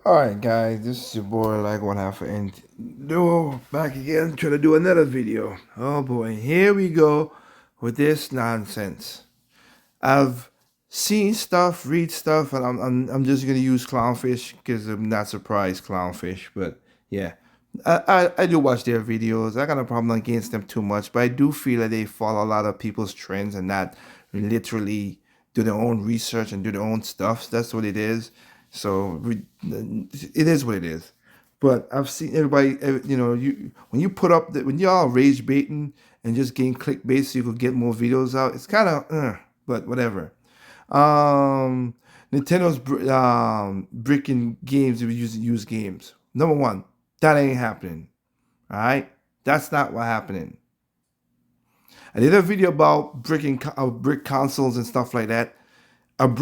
Alright guys, this is your boy like one half and do back again trying to do another video. Oh boy, here we go with this nonsense. I've seen stuff, read stuff, and I'm just gonna use Clownfish because I'm not surprised Clownfish, but yeah. I do watch their videos. I got a problem against them too much, but I do feel that they follow a lot of people's trends and not literally do their own research and do their own stuff. That's what it is. So it is what it is. But I've seen everybody, you when you put up when y'all rage baiting and just getting clickbait so you could get more videos out, it's kind of, but whatever. Um, Nintendo's breaking games if you use games. Number one, that ain't happening. All right, that's not what happening. I did a video about breaking brick consoles and stuff like that.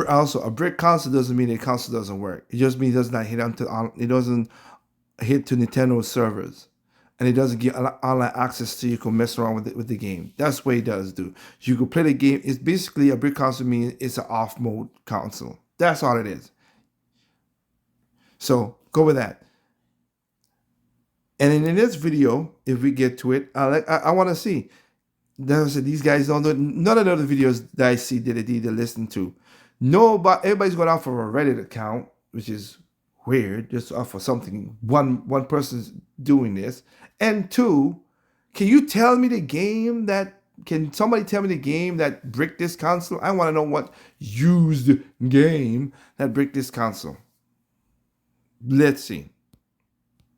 Also, a brick console doesn't mean a console doesn't work. It just means it does not hit it doesn't hit to Nintendo servers, and it doesn't get online access so you can mess around with the game. That's what it does do. You can play the game. It's basically a brick console means it's an off mode console. That's all it is. So go with that. And in this video, if we get to it, I want to see. These guys don't do none of the other videos that I see that I did listen to. Nobody, everybody's going out for a Reddit account, which is weird. Just off for something. One person's doing this, and two, can you tell me the game that? Can somebody tell me the game that bricked this console? I want to know what used game that bricked this console. Let's see.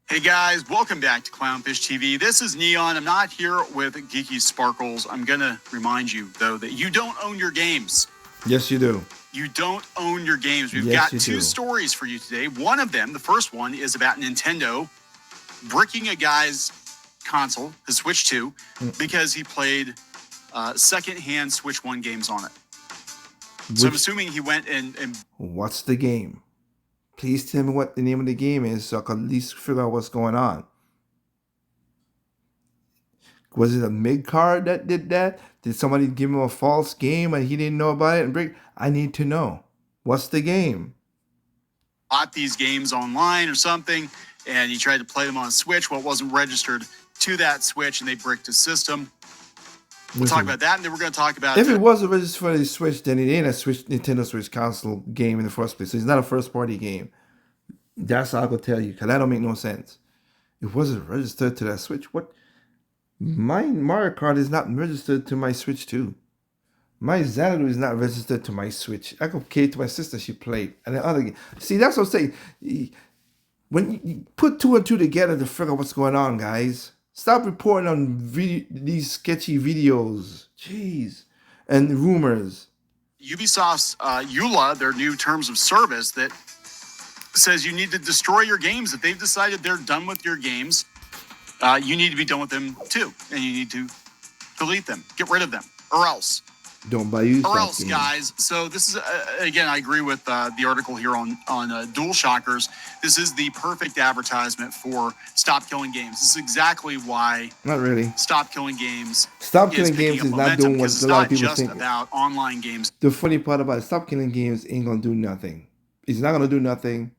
Hey guys, welcome back to Clownfish TV. This is Neon. I'm not here with Geeky Sparkles. I'm going to remind you, though, that you don't own your games. Yes, you do. You don't own your games. We've Yes, got two stories for you today. One of them, the first one, is about Nintendo bricking a guy's console, his Switch 2, because he played secondhand Switch 1 games on it. So I'm assuming he went and What's the game? Please tell me what the name of the game is so I can at least figure out what's going on. Was it a mid card that did that? Did somebody give him a false game and he didn't know about it and break? I need to know. What's the game? bought these games online or something, and he tried to play them on Switch. Well, it wasn't registered to that Switch, and they bricked his system. We'll talk about that, and then we're going to talk about... If it wasn't registered for the Switch, then it ain't a Nintendo Switch console game in the first place. So it's not a first-party game. That's all I could tell you, because that don't make no sense. It wasn't registered to that Switch. What? My Mario Kart is not registered to my Switch too. My Xanadu is not registered to my Switch. I gave to my sister, she played. And the other game. See, that's what I'm saying. When you put two and two together to figure out what's going on, guys. Stop reporting on these sketchy videos. Jeez. And rumors. Ubisoft's EULA, their new terms of service that says you need to destroy your games. If they've decided they're done with your games, you need to be done with them too. And you need to delete them, get rid of them, or else. Don't buy you or else, guys. So this is, again, I agree with the article here on DualShockers. This is the perfect advertisement for Stop Killing Games. This is exactly why... Not really. Stop Killing Games. Stop Killing Games is not doing what a lot of people think. It's not just about online games. The funny part about it, Stop Killing Games ain't going to do nothing. It's not going to do nothing.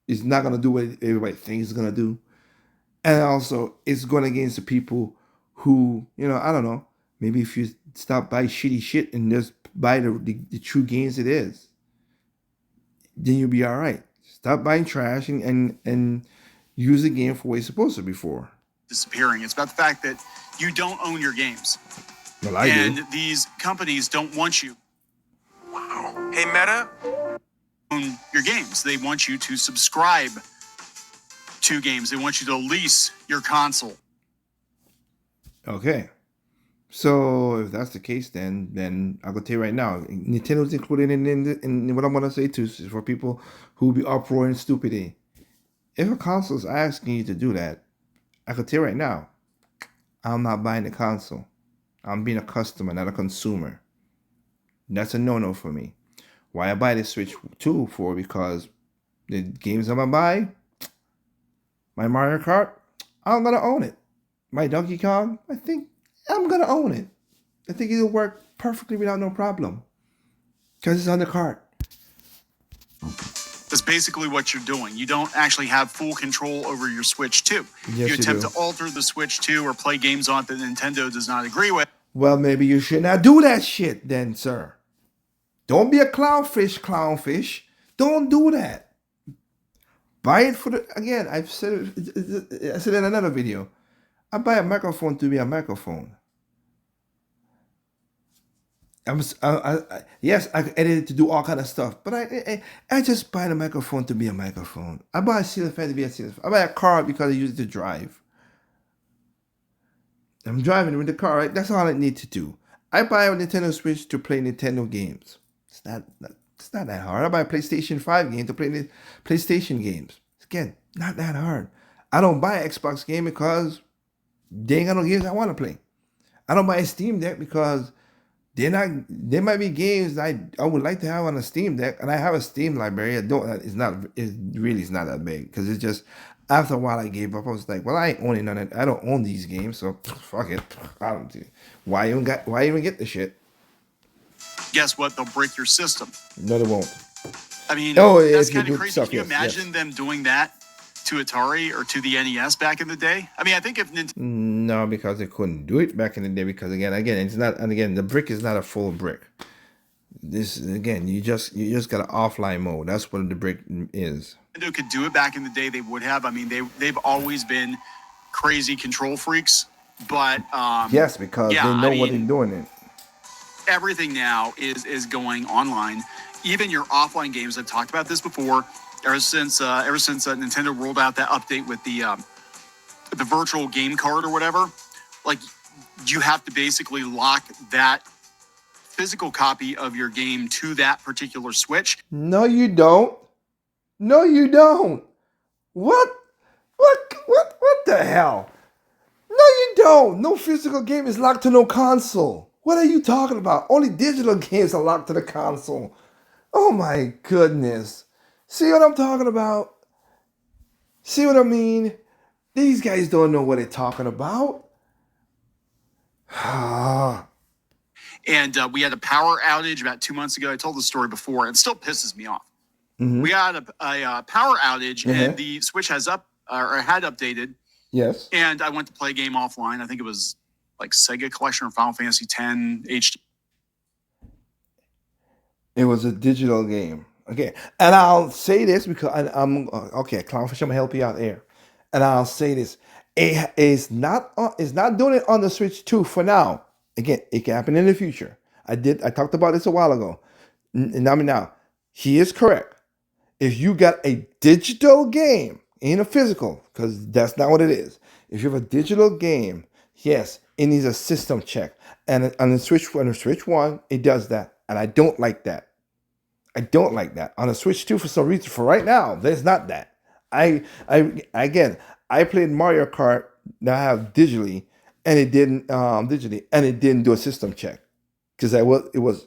It's not going to do what everybody thinks it's going to do. And also, it's going against the people who, I don't know, maybe if you stop buying shitty shit and just buy the true games it is, then you'll be all right. Stop buying trash and use the game for what it's supposed to be for. Disappearing. It's about the fact that you don't own your games. Well, I do. And these companies don't want you. Wow. Hey, Meta? Own your games. They want you to subscribe to games. They want you to lease your console. Okay. So if that's the case, then I'll go tell you right now, Nintendo's included in what I'm gonna say too, for people who be uproaring stupidity. If a console's asking you to do that, I could tell you right now, I'm not buying the console. I'm being a customer, not a consumer. That's a no-no for me. Why I buy the Switch 2 for? Because the games I'm gonna buy, my Mario Kart, I'm gonna own it. My Donkey Kong, I think I'm going to own it. I think it'll work perfectly without no problem. Because it's on the cart. That's basically what you're doing. You don't actually have full control over your Switch 2. Yes, you attempt do. to alter the Switch 2 or play games on it that Nintendo does not agree with. Well, maybe you should not do that shit then, sir. Don't be a clownfish. Don't do that. Buy it for the, again, I've said it, I said in another video. I buy a microphone to be a microphone. Yes, I can edit it to do all kind of stuff, but I just buy the microphone to be a microphone. I buy a ceiling fan to be a ceiling fan. I buy a car because I use it to drive. I'm driving with the car, right? That's all I need to do. I buy a Nintendo Switch to play Nintendo games. It's not that hard. I buy a PlayStation 5 game to play the PlayStation games. Again, not that hard. I don't buy an Xbox game because they ain't got no games I want to play. I don't buy a Steam Deck because there might be games I would like to have on a Steam Deck, and I have a Steam library. It really is not that big because it's just after a while I gave up. I was like, well, I ain't owning none of it. I don't own these games, so fuck it. I don't do. Why even get the shit? Guess what? They'll break your system. No, they won't. I mean, Oh, that's if you kind do of crazy. stuff, Can you yes, imagine yes. them doing that to Atari or to the NES back in the day? I mean, I think if Nintendo No, because they couldn't do it back in the day. Because again, it's not. And again, the brick is not a full brick. This again, you just got an offline mode. That's what the brick is. could do it back in the day, they would have. I mean, they've always been crazy control freaks, but Yes, because yeah, they know I what mean, they're doing. It. everything now is going online. Even your offline games. I've talked about this before. Ever since Nintendo rolled out that update with the virtual game card or whatever, like you have to basically lock that physical copy of your game to that particular Switch. No, you don't. No, you don't. What? What the hell? No, you don't. No physical game is locked to no console. What are you talking about? Only digital games are locked to the console. Oh my goodness. See what I'm talking about? See what I mean? These guys don't know what they're talking about. And we had a power outage about 2 months ago. I told the story before. It still pisses me off. Mhm. We had a power outage, Uh-huh. and the Switch had updated. Yes. And I went to play a game offline. I think it was like Sega Collection or Final Fantasy X HD. It was a digital game. Okay. And I'll say this because I'm okay, Clownfish, I'm gonna help you out there. And I'll say this. It's not doing it on the Switch 2 for now. Again, it can happen in the future. I talked about this a while ago. Now, he is correct. If you got a digital game in a physical, because that's not what it is. If you have a digital game, yes, it needs a system check. And on the Switch 1, it does that. And I don't like that. I don't like that. On the Switch 2, for some reason, for right now, there's not that. I played Mario Kart that I have digitally, and it didn't do a system check. Because it was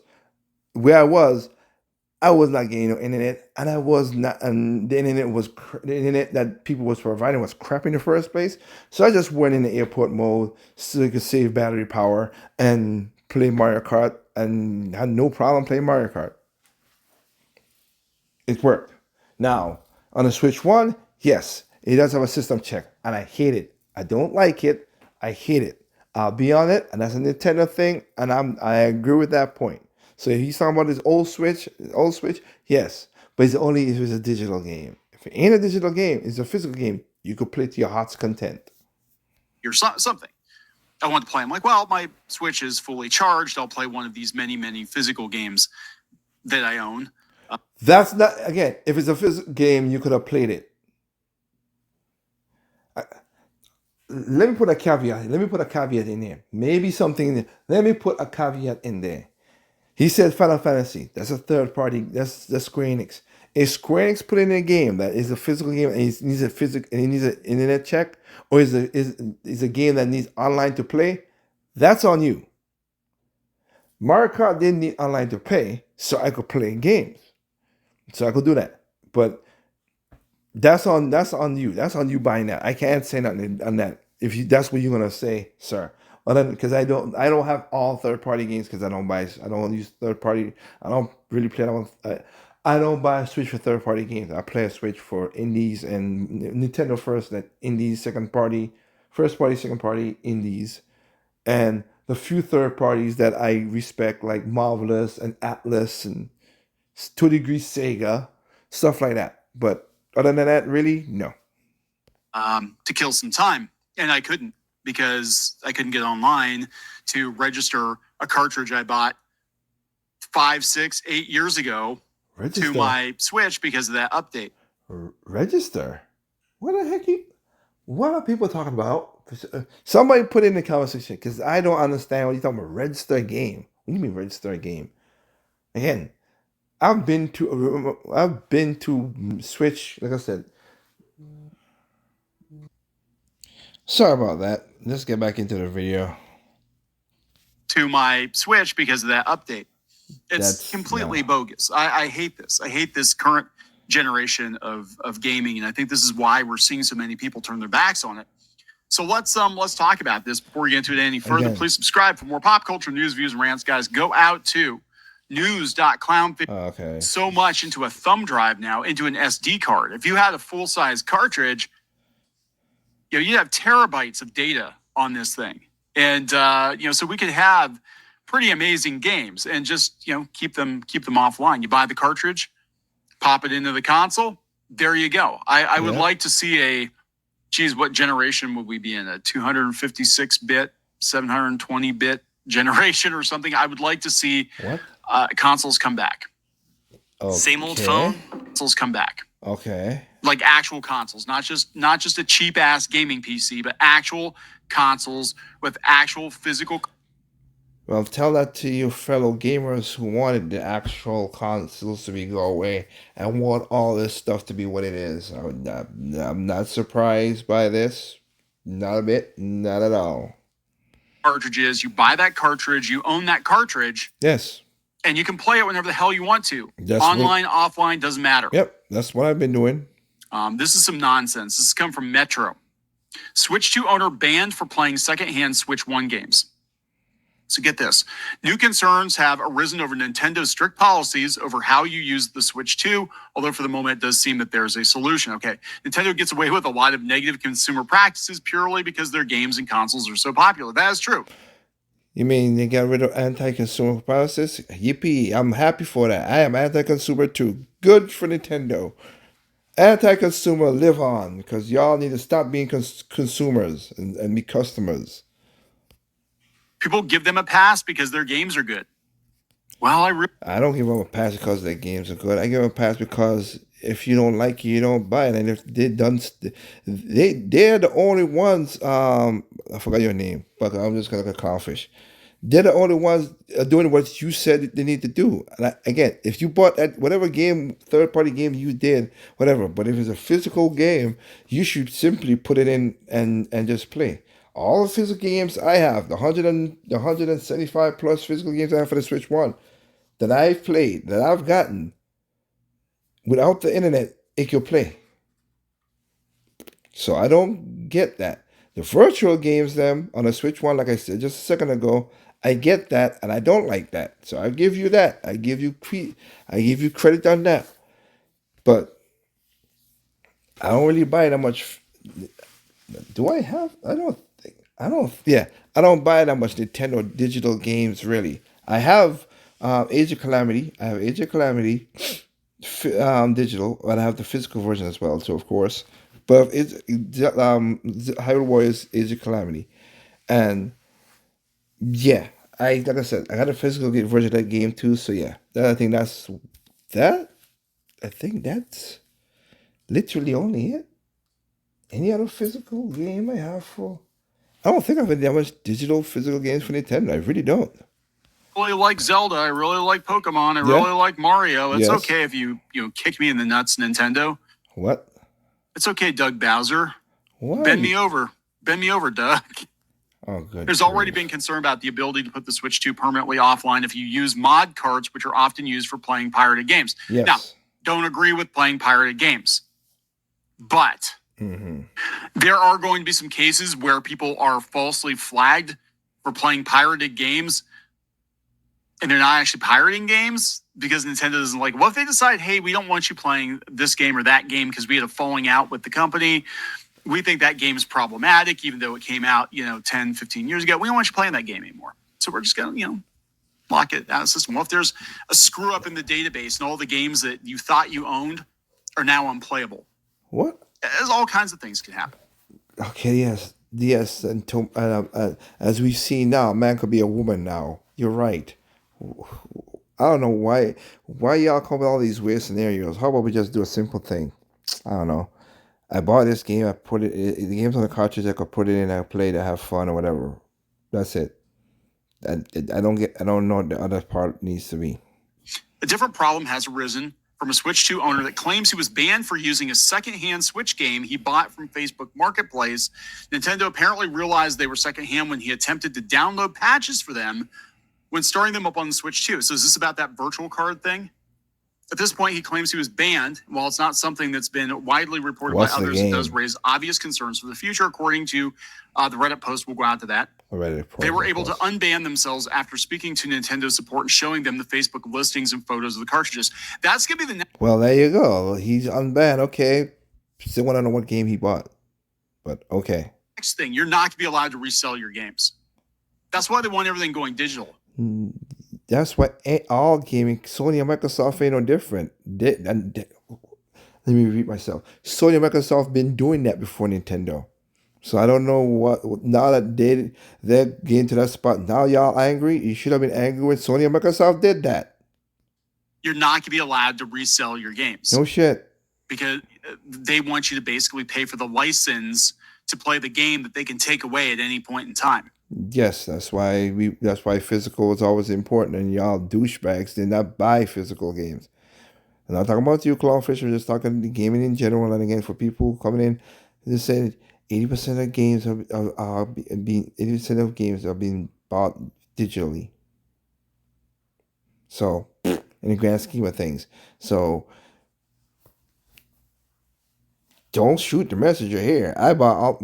where I was not getting no internet, and I was not, and the internet that people was providing was crap in the first place. So I just went in the airport mode so I could save battery power and play Mario Kart, and had no problem playing Mario Kart. It worked. Now on the Switch 1, yes, it does have a system check, and I hate it. I don't like it. I hate it. I'll be on it, and that's a Nintendo thing, and I agree with that point. So if he's talking about his old Switch, yes, but it's only if it's a digital game. If it ain't a digital game, it's a physical game. You could play to your heart's content. Or something. I want to play. I'm like, well, my Switch is fully charged. I'll play one of these many, many physical games that I own. That's not, again, if it's a physical game, you could have played it. Let me put a caveat. Let me put a caveat in there. Maybe something in there. Let me put a caveat in there. He said Final Fantasy. That's a third party. That's Square Enix. If Square Enix put in a game that is a physical game and it needs an internet check, or is a game that needs online to play, that's on you. Mario Kart didn't need online to play, so I could play games. So I could do that. But that's on you. That's on you buying that. I can't say nothing on that. If that's what you're gonna say, sir. Because I don't have all third party games because I don't use third party. I don't really play. I don't buy a Switch for third-party games. I play a Switch for indies and Nintendo first, then indies, second party, first party, second party, indies, and the few third parties that I respect, like Marvelous and Atlas and to a degree Sega, stuff like that. But other than that, really, no. To kill some time, and I couldn't because I couldn't get online to register a cartridge I bought 5, 6, 8 years ago Register. to my Switch because of that update. Register? What the heck? What are people talking about? Somebody put it in the comment section because I don't understand what you're talking about. Register a game. What do you mean register a game? Again, I've been to Switch. Like I said. Sorry about that. Let's get back into the video. To my Switch because of that update. It's completely bogus. I hate this. I hate this current generation of gaming, and I think this is why we're seeing so many people turn their backs on it. So let's talk about this before we get into it any further. Again, please subscribe for more pop culture news, views, and rants, guys. Go out to news.clownfish. Okay. So much into a thumb drive now, into an SD card. If you had a full size cartridge, you'd have terabytes of data on this thing, and so we could have pretty amazing games and just keep them offline. You buy the cartridge, pop it into the console. There you go. I would like to see what generation would we be in? A 256-bit, 720-bit generation or something? I would like to see consoles come back. Okay. Same old phone. Consoles come back. Okay. Like actual consoles, not just a cheap ass gaming PC, but actual consoles with actual physical. Well, tell that to your fellow gamers who wanted the actual consoles to go away and want all this stuff to be what it is. I'm not surprised by this. Not a bit. Not at all. Cartridges. You buy that cartridge. You own that cartridge. Yes. And you can play it whenever the hell you want to. Online, offline, doesn't matter. Yep. That's what I've been doing. This is some nonsense. This has come from Metro. Switch 2 owner banned for playing secondhand Switch 1 games. So get this. New concerns have arisen over Nintendo's strict policies over how you use the Switch 2, although for the moment it does seem that there's a solution. Okay, Nintendo gets away with a lot of negative consumer practices purely because their games and consoles are so popular. That is true. You mean they got rid of anti-consumer policies? Yippee, I'm happy for that. I am anti-consumer too. Good for Nintendo. Anti-consumer, live on, because y'all need to stop being consumers and be customers. People give them a pass because their games are good. Well, I don't give them a pass because their games are good. I give them a pass because if you don't like it, you don't buy it. And if they're the only ones. I forgot your name, but I'm just gonna go Clownfish. They're the only ones doing what you said they need to do. And again, if you bought at whatever game, third-party game you did, whatever. But if it's a physical game, you should simply put it in and just play. All the physical games I have, the 175 plus physical games I have for the Switch 1 that I've played, that I've gotten, without the internet, it could play. So I don't get that. The virtual games, them, on the Switch 1, like I said just a second ago, I get that, and I don't like that. So I give you that. I give you credit on that. But I don't really buy that much. Do I have? I don't buy that much Nintendo digital games, really. I have Age of Calamity. I have Age of Calamity digital, but I have the physical version as well, so of course. But it's Hyrule Warriors Age of Calamity. And yeah, like I said, I got a physical version of that game too, so yeah. I think that's literally only it. Any other physical game I have for... I don't think I've had that much digital physical games for Nintendo. I really don't. I really like Zelda. I really like Pokemon. I really like Mario. It's okay if you kick me in the nuts, Nintendo. What? It's okay, Doug Bowser. What? Bend me over. Bend me over, Doug. Oh, good. There's already been concern about the ability to put the Switch 2 permanently offline if you use mod cards, which are often used for playing pirated games. Yes. Now, don't agree with playing pirated games. But... there are going to be some cases where people are falsely flagged for playing pirated games, and they're not actually pirating games. because Nintendo doesn't like, what if they decide, hey, we don't want you playing this game or that game because we had a falling out with the company. We think that game is problematic, even though it came out, 10, 15 years ago. We don't want you playing that game anymore. So we're just going to, lock it out of the system. Well, if there's a screw up in the database and all the games that you thought you owned are now unplayable. What? There's all kinds of things can happen. Okay, yes, and as we see now, a man could be a woman now. You're right. I don't know why y'all come with all these weird scenarios. How about we just do a simple thing? I don't know. I bought this game. I put the game's on the cartridge. I could put it in. I play it. I have fun or whatever. That's it. I don't know what the other part needs to be. A different problem has arisen from a Switch 2 owner that claims he was banned for using a secondhand Switch game he bought from Facebook Marketplace. Nintendo apparently realized they were secondhand when he attempted to download patches for them when starting them up on the Switch 2. So is this about that virtual card thing? At this point, he claims he was banned. While it's not something that's been widely reported by others, it does raise obvious concerns for the future. According to the Reddit post, we'll go out to that. They were able to unban themselves after speaking to Nintendo support and showing them the Facebook listings and photos of the cartridges. That's going to be the next. Well, there you go. He's unbanned. Okay. Still want to know what game he bought. But okay. Next thing, you're not going to be allowed to resell your games. That's why they want everything going digital. That's why all gaming, Sony and Microsoft ain't no different. Let me repeat myself. Sony and Microsoft been doing that before Nintendo. So I don't know what, now that they're getting to that spot, now y'all angry? You should have been angry when Sony and Microsoft did that. You're not going to be allowed to resell your games. No shit. Because they want you to basically pay for the license to play the game that they can take away at any point in time. Yes, that's why physical is always important, and y'all douchebags did not buy physical games. I'm not talking about you, Clownfish. We're just talking the gaming in general. And again, for people coming in, just saying 80% of games are being 80% of games are being bought digitally. So, in the grand scheme of things, so don't shoot the messenger here. I bought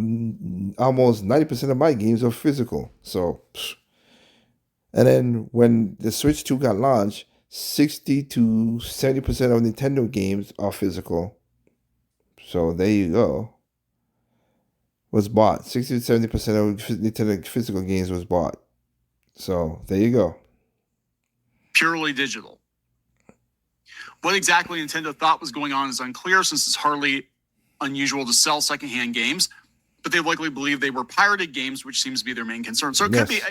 almost 90% of my games are physical. So, and then when the Switch 2 got launched, 60 to 70% of Nintendo games are physical. So there you go. Was bought. 60 to 70% of Nintendo physical games was bought. So there you go. Purely digital. What exactly Nintendo thought was going on is unclear, since it's hardly unusual to sell secondhand games, but they likely believe they were pirated games, which seems to be their main concern. So it could be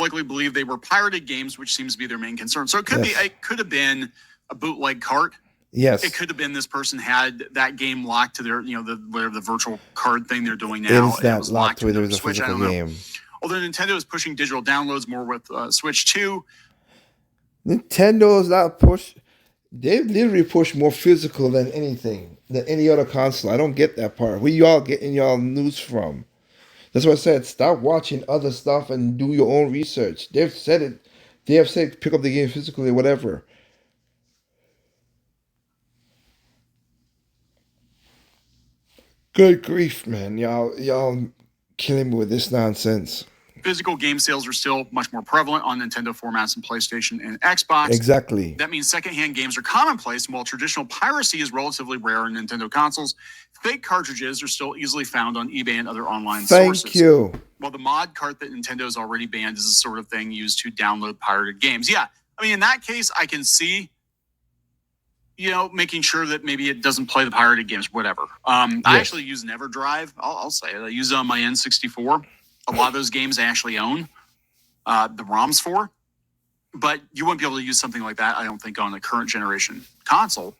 likely believe they were pirated games, which seems to be their main concern. So it could have been a bootleg cart. Yes. It could have been this person had that game locked to their, the virtual card thing they're doing now. It was locked to their Switch. I don't know. Game. Although Nintendo is pushing digital downloads more with Switch 2. Nintendo is not push. They literally push more physical than anything, than any other console. I don't get that part. Where y'all getting y'all news from? That's what I said. Stop watching other stuff and do your own research. They've said it. They have said pick up the game physically, whatever. Good grief, man. Y'all killing me with this nonsense. Physical game sales are still much more prevalent on Nintendo formats and PlayStation and Xbox. Exactly. That means secondhand games are commonplace, and while traditional piracy is relatively rare on Nintendo consoles, fake cartridges are still easily found on eBay and other online sources. Thank you. Well, the mod cart that Nintendo has already banned is the sort of thing used to download pirated games. Yeah, I mean, in that case, I can see, making sure that maybe it doesn't play the pirated games, whatever. Yes. I actually use NeverDrive. I'll say it. I use it on my N64. A lot of those games I actually own the ROMs for, but you wouldn't be able to use something like that, I don't think, on a current generation console.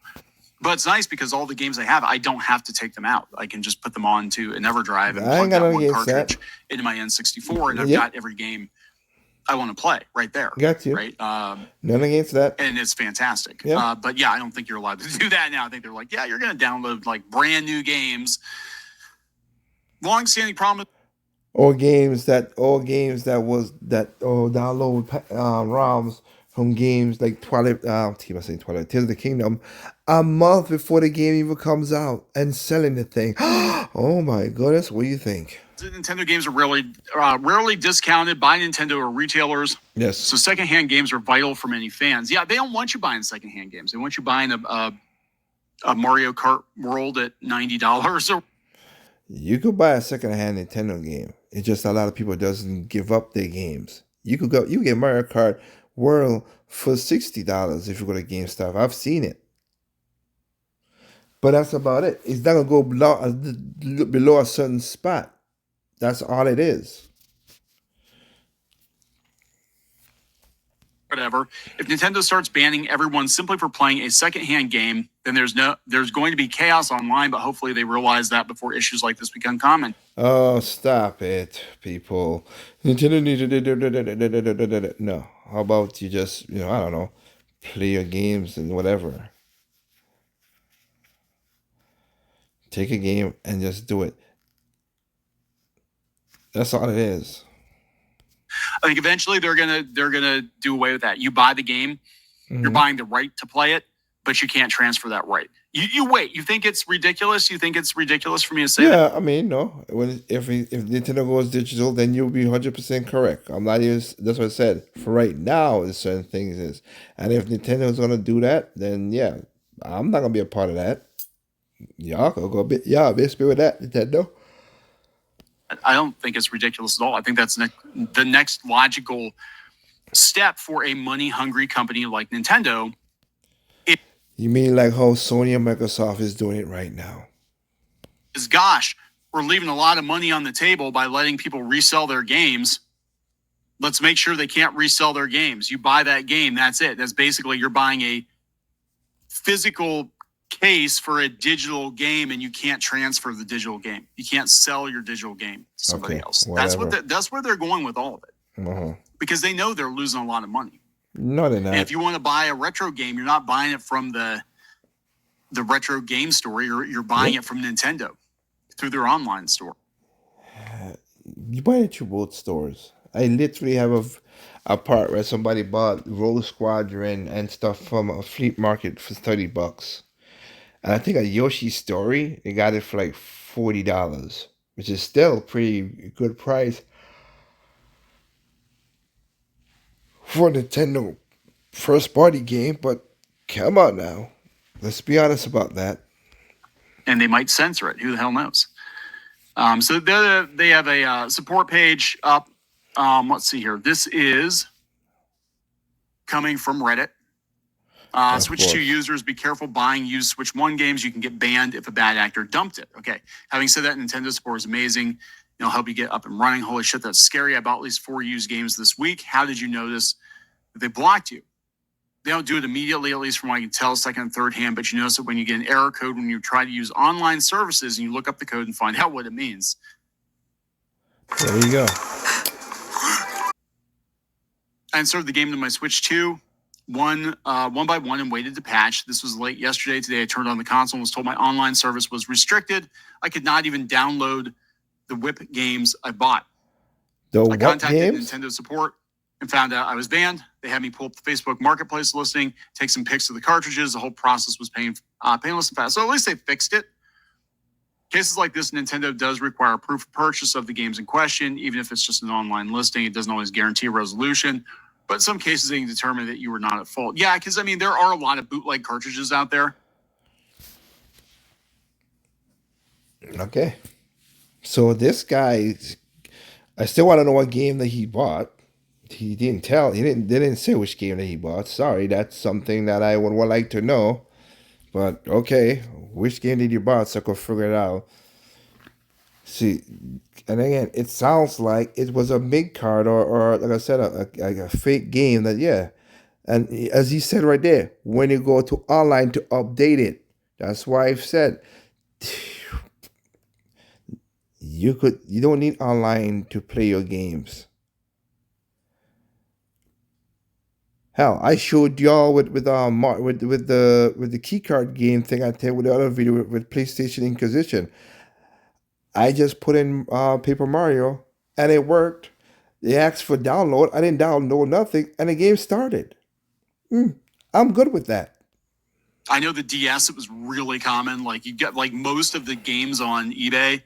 But it's nice because all the games I have, I don't have to take them out. I can just put them onto a NeverDrive and plug that one cartridge into my N64, and I've got every game I want to play right there. Got you. Right? None against that. And it's fantastic. Yeah. But yeah, I don't think you're allowed to do that now. I think they're like, yeah, you're going to download like brand new games. Long-standing problem. Or games that download ROMs from games like Tears of the Kingdom a month before the game even comes out and selling the thing. Oh my goodness, what do you think? Nintendo games are really rarely discounted by Nintendo or retailers. Yes. So secondhand games are vital for many fans. Yeah, they don't want you buying secondhand games. They want you buying a Mario Kart World at $90 or You could buy a secondhand Nintendo game. It's just a lot of people doesn't give up their games. You could go. You get Mario Kart World for $60 if you go to GameStop. I've seen it, but that's about it. It's not gonna go below a certain spot. That's all it is. whatever. If Nintendo starts banning everyone simply for playing a secondhand game, then there's going to be chaos online, but hopefully they realize that before issues like this become common. Oh, stop it, people! Nintendo needs to no. How about you just I don't know, play your games and whatever. Take a game and just do it. That's all it is. I think eventually they're gonna do away with that. You buy the game, you're buying the right to play it, but you can't transfer that right. You wait. You think it's ridiculous? You think it's ridiculous for me to say that? Yeah, I mean, no. If Nintendo goes digital, then you'll be 100% correct. I'm not even. That's what I said. For right now, there's certain things is, and if Nintendo's gonna do that, then yeah, I'm not gonna be a part of that. Y'all go bit. Y'all best be with that, Nintendo. I don't think it's ridiculous at all. I think that's the next logical step for a money-hungry company like Nintendo. You mean like how Sony and Microsoft is doing it right now? Is gosh, we're leaving a lot of money on the table by letting people resell their games. Let's make sure they can't resell their games. You buy that game, that's it. That's basically you're buying a physical case for a digital game, and you can't transfer the digital game. You can't sell your digital game to somebody else. Whatever. That's where they're going with all of it, because they know they're losing a lot of money. No, they're not. And if you want to buy a retro game, you're not buying it from the retro game store. You're buying it from Nintendo through their online store. You buy it through both stores. I literally have a part where somebody bought Rogue Squadron and stuff from a flea market for $30. And I think a Yoshi Story, they got it for like $40, which is still pretty good price for a Nintendo first party game. But come on now, let's be honest about that. And they might censor it. Who the hell knows? So they have a support page up. Let's see here. This is coming from Reddit. Switch 2 users, be careful buying used Switch 1 games. You can get banned if a bad actor dumped it. Okay. Having said that, Nintendo support is amazing. It'll help you get up and running. Holy shit, that's scary. I bought at least 4 used games this week. How did you notice that they blocked you? They don't do it immediately, at least from what I can tell, second and third hand, but you notice it when you get an error code when you try to use online services and you look up the code and find out what it means. There you go. I inserted the game to my Switch 2. One by one and waited to patch. This was late yesterday. Today I turned on the console and was told my online service was restricted. I could not even download the whip games I bought. I contacted Nintendo support and found out I was banned. They had me pull up the Facebook Marketplace listing, take some pics of the cartridges. The whole process was painless and fast. So at least they fixed it. Cases like this, Nintendo does require proof of purchase of the games in question. Even if it's just an online listing, it doesn't always guarantee resolution. But in some cases, they can determine that you were not at fault. Yeah, because, I mean, there are a lot of bootleg cartridges out there. Okay. So this guy, I still want to know what game that he bought. He didn't tell. They didn't say which game that he bought. Sorry, that's something that I would like to know. But, okay, which game did you buy so I could figure it out? See, and again, it sounds like it was a mid card or like I said, a fake game that, yeah. And as he said right there, when you go to online to update it, that's why I've said you don't need online to play your games. Hell, I showed y'all with the key card game thing I did with the other video with PlayStation Inquisition. I just put in Paper Mario, and it worked. They asked for download. I didn't download nothing, and the game started. I'm good with that. I know the DS, it was really common. Like, you get, like, most of the games on eBay,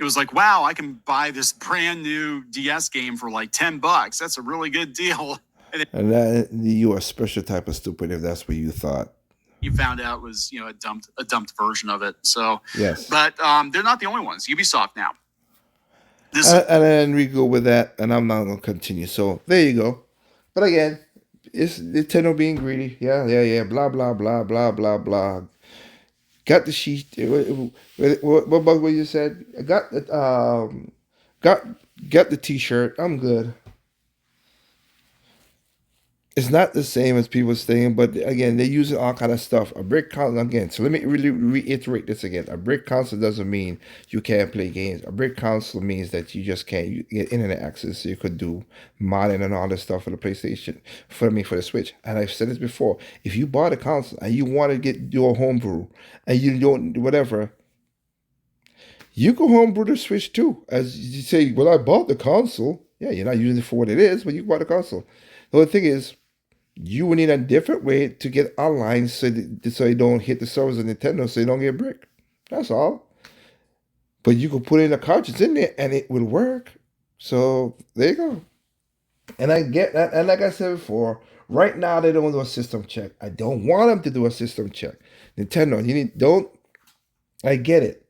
it was like, wow, I can buy this brand new DS game for like $10. That's a really good deal. And then And that, you are a special type of stupid if that's what you thought. you found out was, a dumped version of it. So, Yes. but they're not the only ones. Ubisoft now. This And then we go with that, and I'm not going to continue. So there you go. But again, it's Nintendo being greedy. Yeah. Blah, blah, blah, blah, blah, blah. Got the sheet. What about what you said? I got the got the T-shirt. I'm good. It's not the same as people saying, but again, they're using all kind of stuff. A brick console again. So let me really reiterate this again. A brick console doesn't mean you can't play games. A brick console means that you just can't get internet access. So you could do modding and all this stuff for the PlayStation. For the Switch. And I've said this before. If you bought a console and you want to get your homebrew and you don't whatever, you can homebrew the Switch too. As you say, well, I bought the console. Yeah, you're not using it for what it is, but you bought the console. The only thing is, you will need a different way to get online so you don't hit the servers of Nintendo, so you don't get brick. That's all. But you can put in a cartridge in there and it will work. So there you go. And I get that. And like I said before, right now they don't do a system check. I don't want them to do a system check. Nintendo, I get it.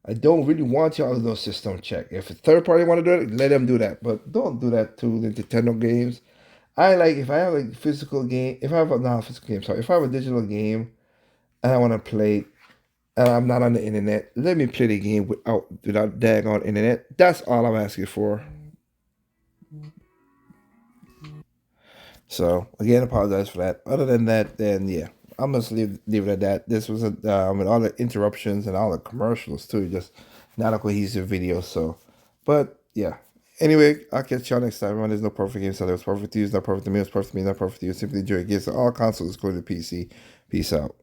I don't really want y'all to do a system check. If a third party want to do it, let them do that. But don't do that to the Nintendo games. I like if I have a physical game, if I have a digital game and I want to play it and I'm not on the internet, let me play the game without daggone internet. That's all I'm asking for. So again, apologize for that. Other than that, then yeah, I'm just leave it at that. This was with all the interruptions and all the commercials too, just not a cohesive video. So, but yeah. Anyway, I'll catch y'all next time. Remember, there's no perfect game, so it's perfect to you, it's not perfect to me, it's perfect to me, not perfect to you. Simply enjoy games on all consoles, including the PC. Peace out.